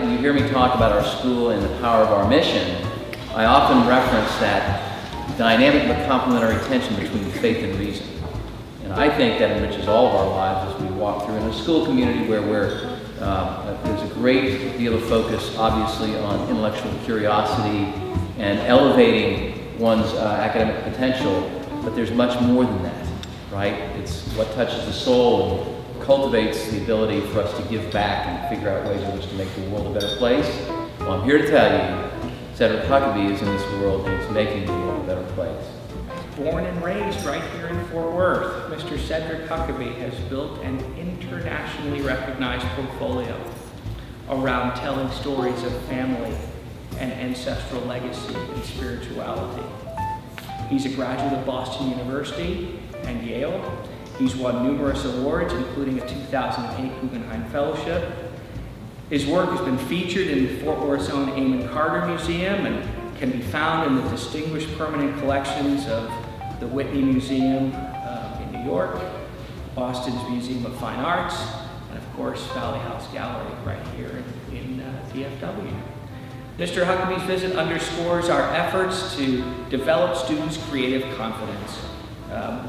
when you hear me talk about our school and the power of our mission, I often reference that dynamic but complementary tension between faith and reason. And I think that enriches all of our lives as we walk through in a school community where there's a great deal of focus, obviously, on intellectual curiosity and elevating one's academic potential, but there's much more than that, right? It's what touches the soul and cultivates the ability for us to give back and figure out ways in which to make the world a better place. Well, I'm here to tell you, Sedrick Huckaby is in this world and he's making the world a better place. Born and raised right here in Fort Worth, Mr. Sedrick Huckaby has built an internationally recognized portfolio around telling stories of family and ancestral legacy and spirituality. He's a graduate of Boston University and Yale. He's won numerous awards, including a 2008 Guggenheim Fellowship. His work has been featured in Fort Worth's own Amon Carter Museum and can be found in the distinguished permanent collections of the Whitney Museum in New York, Boston's Museum of Fine Arts, and of course Valley House Gallery right here in DFW. Mr. Huckaby's visit underscores our efforts to develop students' creative confidence.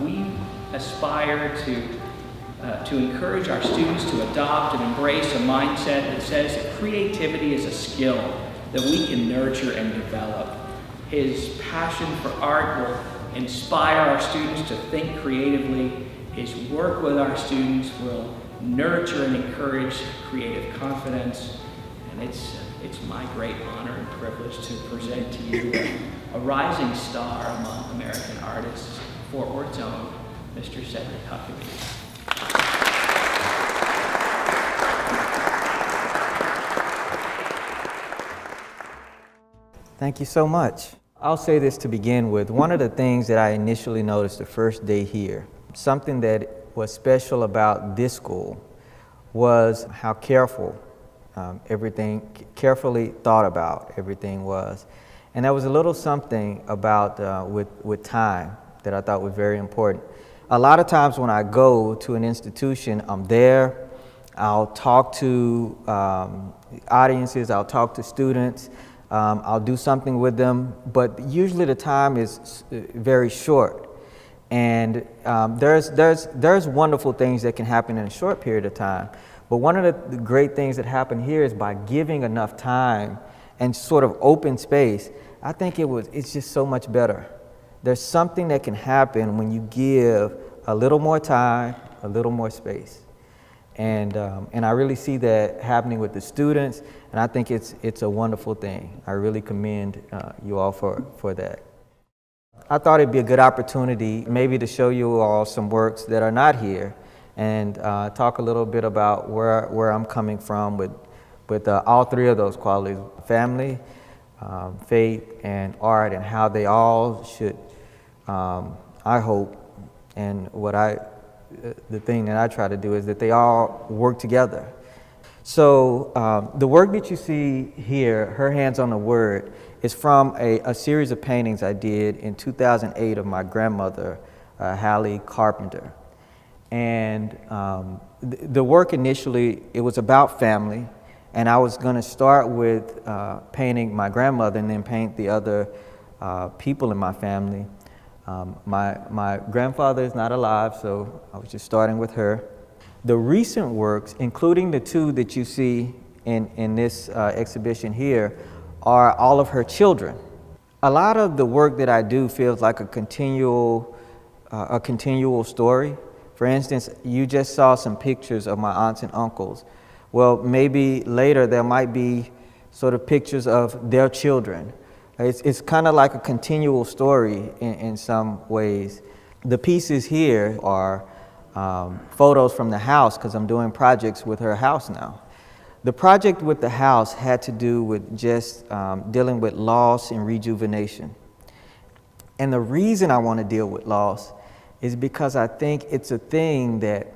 We aspire to encourage our students to adopt and embrace a mindset that says that creativity is a skill that we can nurture and develop. His passion for art will inspire our students to think creatively. His work with our students will nurture and encourage creative confidence. And it's my great honor and privilege to present to you a rising star among American artists, Fort Worth's own, Mr. Sedrick Huckaby. Thank you so much. I'll say this to begin with. One of the things that I initially noticed the first day here, something that was special about this school was how carefully thought about everything was. And there was a little something about with time that I thought was very important. A lot of times when I go to an institution, I'm there, I'll talk to audiences, I'll talk to students, I'll do something with them, but usually the time is very short. And there's wonderful things that can happen in a short period of time. But one of the great things that happen here is by giving enough time and sort of open space, I think it's just so much better. There's something that can happen when you give a little more time, a little more space. And I really see that happening with the students, and I think it's a wonderful thing. I really commend you all for that. I thought it'd be a good opportunity maybe to show you all some works that are not here and talk a little bit about where I'm coming from with all three of those qualities: family, faith, and art, and how they all should, I hope, and the thing that I try to do is that they all work together. So the work that you see here, Her Hands on the Word, is from a series of paintings I did in 2008 of my grandmother, Hallie Carpenter. And the work initially, it was about family, and I was going to start with painting my grandmother and then paint the other people in my family. My grandfather is not alive, so I was just starting with her. The recent works, including the two that you see in this exhibition here, are all of her children. A lot of the work that I do feels like a continual story. For instance, you just saw some pictures of my aunts and uncles. Well, maybe later there might be sort of pictures of their children. It's kind of like a continual story in some ways. The pieces here are photos from the house because I'm doing projects with her house now. The project with the house had to do with just dealing with loss and rejuvenation. And the reason I want to deal with loss is because I think it's a thing that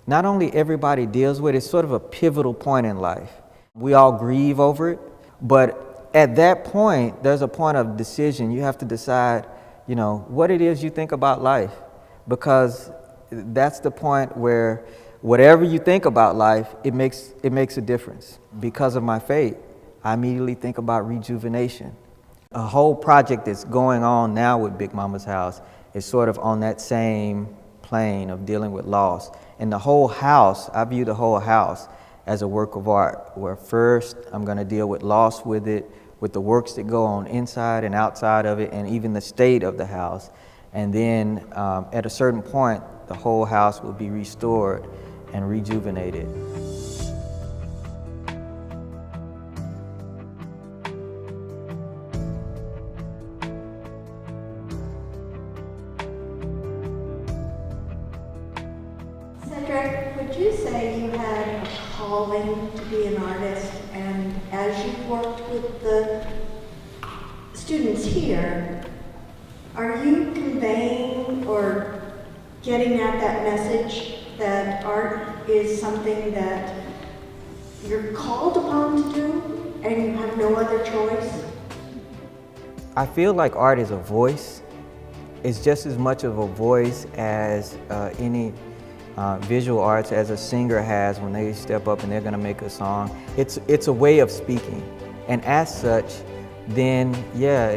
not only everybody deals with, it's sort of a pivotal point in life. We all grieve over it, but at that point, there's a point of decision. You have to decide, what it is you think about life, because that's the point where whatever you think about life, it makes a difference. Because of my faith, I immediately think about rejuvenation. A whole project that's going on now with Big Mama's House is sort of on that same plane of dealing with loss. And the whole house, I view the whole house as a work of art, where first I'm going to deal with loss with it, with the works that go on inside and outside of it, and even the state of the house. And then at a certain point, the whole house will be restored and rejuvenated. Sedrick, would you say you had a calling to be an artist, and as you worked with the students here, are you conveying or getting at that message that art is something that you're called upon to do and you have no other choice? I feel like art is a voice. It's just as much of a voice as any visual arts, as a singer has when they step up and they're going to make a song. It's a way of speaking, and as such, then yeah,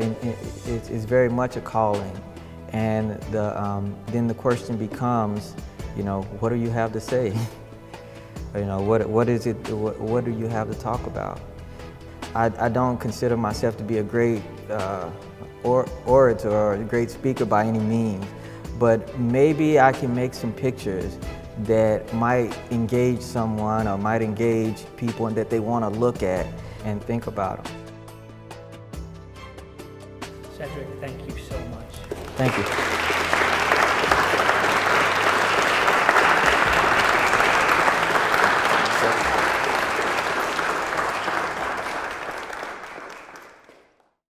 it's very much a calling. And then the question becomes, you know, what do you have to say? You know, what is it? What do you have to talk about? I don't consider myself to be a great orator or a great speaker by any means, but maybe I can make some pictures that might engage someone or might engage people and that they want to look at and think about them. Sedrick, thank you so much. Thank you.